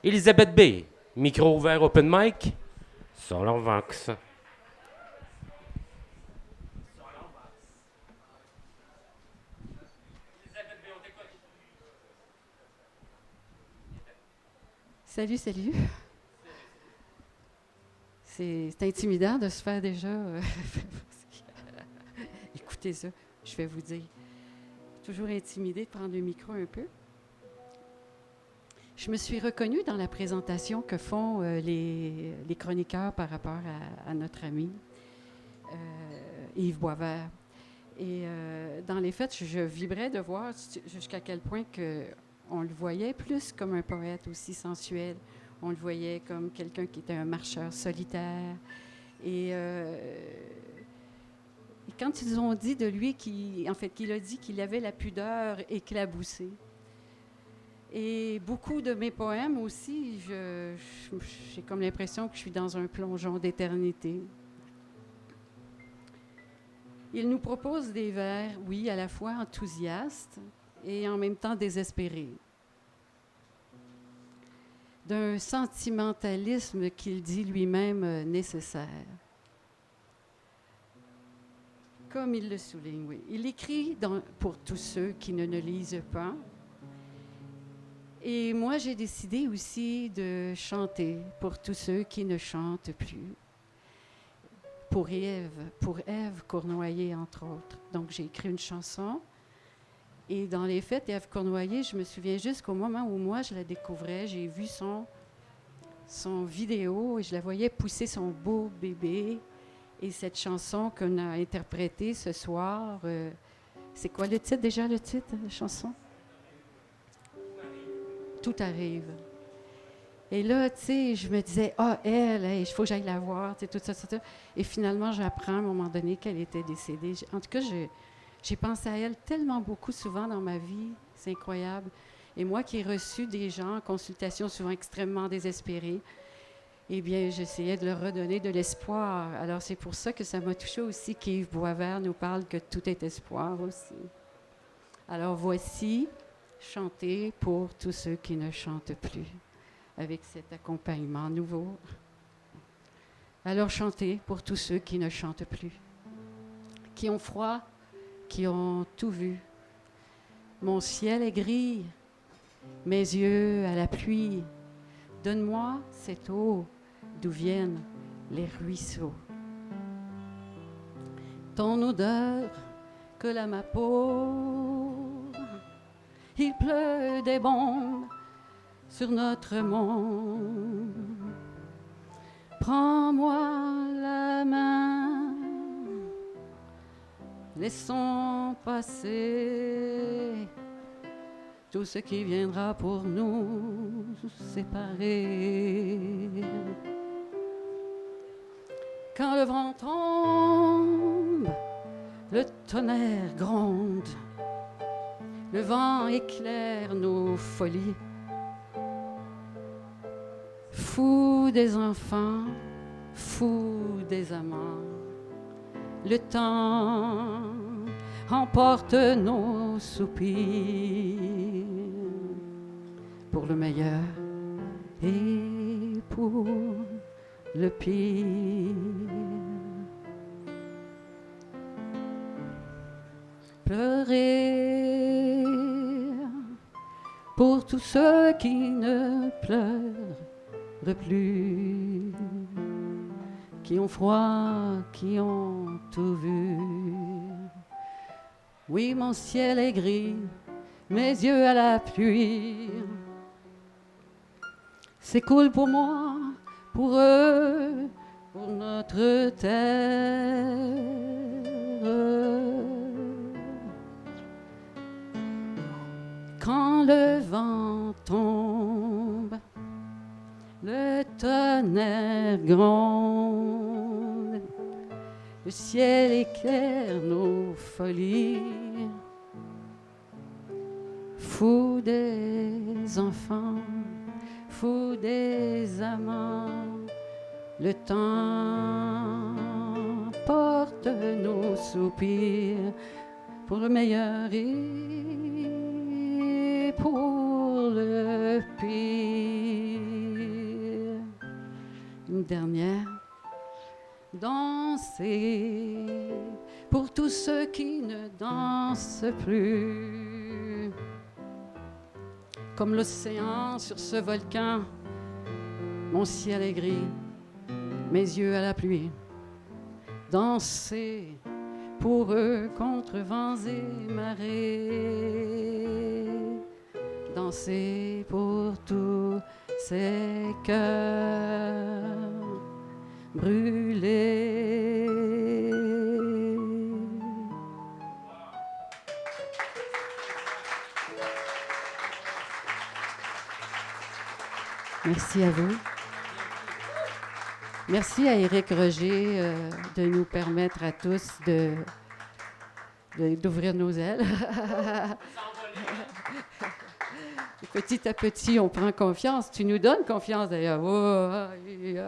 Elisabeth B. Micro ouvert open mic. Solar Vox. Salut, salut. C'est intimidant de se faire déjà. Écoutez ça, je vais vous dire. Toujours intimidée de prendre le micro un peu. Je me suis reconnue dans la présentation que font les chroniqueurs par rapport à notre ami Yves Boisvert. Et dans les faits, je vibrais de voir jusqu'à quel point on le voyait plus comme un poète aussi sensuel. On le voyait comme quelqu'un qui était un marcheur solitaire. Et quand ils ont dit de lui qu'il a dit qu'il avait la pudeur éclaboussée. Et beaucoup de mes poèmes aussi, j'ai comme l'impression que je suis dans un plongeon d'éternité. Il nous propose des vers, oui, à la fois enthousiastes et en même temps désespérés. D'un sentimentalisme qu'il dit lui-même nécessaire. Comme il le souligne, oui. Il écrit pour tous ceux qui ne lisent pas. Et moi, j'ai décidé aussi de chanter pour tous ceux qui ne chantent plus. Pour Ève Cournoyer, entre autres. Donc, j'ai écrit une chanson. Et dans les faits, Ève Cournoyer, je me souviens juste qu'au moment où moi, je la découvrais, j'ai vu son vidéo et je la voyais pousser son beau bébé. Et cette chanson qu'on a interprétée ce soir, c'est quoi le titre déjà, le titre de la chanson? Tout arrive. Et là, tu sais, je me disais, elle, il faut que j'aille la voir, tu sais, tout ça, tout ça. Et finalement, j'apprends à un moment donné qu'elle était décédée. En tout cas, j'ai pensé à elle tellement beaucoup, souvent dans ma vie. C'est incroyable. Et moi qui ai reçu des gens en consultation souvent extrêmement désespérés, eh bien, j'essayais de leur redonner de l'espoir. Alors, c'est pour ça que ça m'a touchée aussi qu'Yves Boisvert nous parle que tout est espoir aussi. Alors, voici, chanter pour tous ceux qui ne chantent plus, avec cet accompagnement nouveau. Alors, chanter pour tous ceux qui ne chantent plus, qui ont froid, qui ont tout vu. Mon ciel est gris, mes yeux à la pluie. Donne-moi cette eau d'où viennent les ruisseaux. Ton odeur colle à ma peau. Il pleut des bombes sur notre monde. Prends-moi la main. Laissons passer tout ce qui viendra pour nous séparer. Quand le vent tombe, le tonnerre gronde, le vent éclaire nos folies. Fou des enfants, fou des amants, le temps emporte nos soupirs pour le meilleur et pour le pire. Pleurer pour tous ceux qui ne pleurent plus, qui ont froid, qui ont tout vu. Oui, mon ciel est gris, mes yeux à la pluie. S'écoule pour moi, pour eux, pour notre terre. Quand le vent tombe, le tonnerre gronde, le ciel éclaire nos folies. Fou des enfants, fou des amants, le temps porte nos soupirs pour le meilleur et pour le pire. une dernière. Danser pour tous ceux qui ne dansent plus. Comme l'océan sur ce volcan, mon ciel est gris, mes yeux à la pluie. Danser pour eux contre vents et marées. Danser pour tous ces cœurs brûlés. Merci à vous. Merci à Éric Roger de nous permettre à tous d'ouvrir nos ailes. Petit à petit, on prend confiance. Tu nous donnes confiance, d'ailleurs. Oh, oui.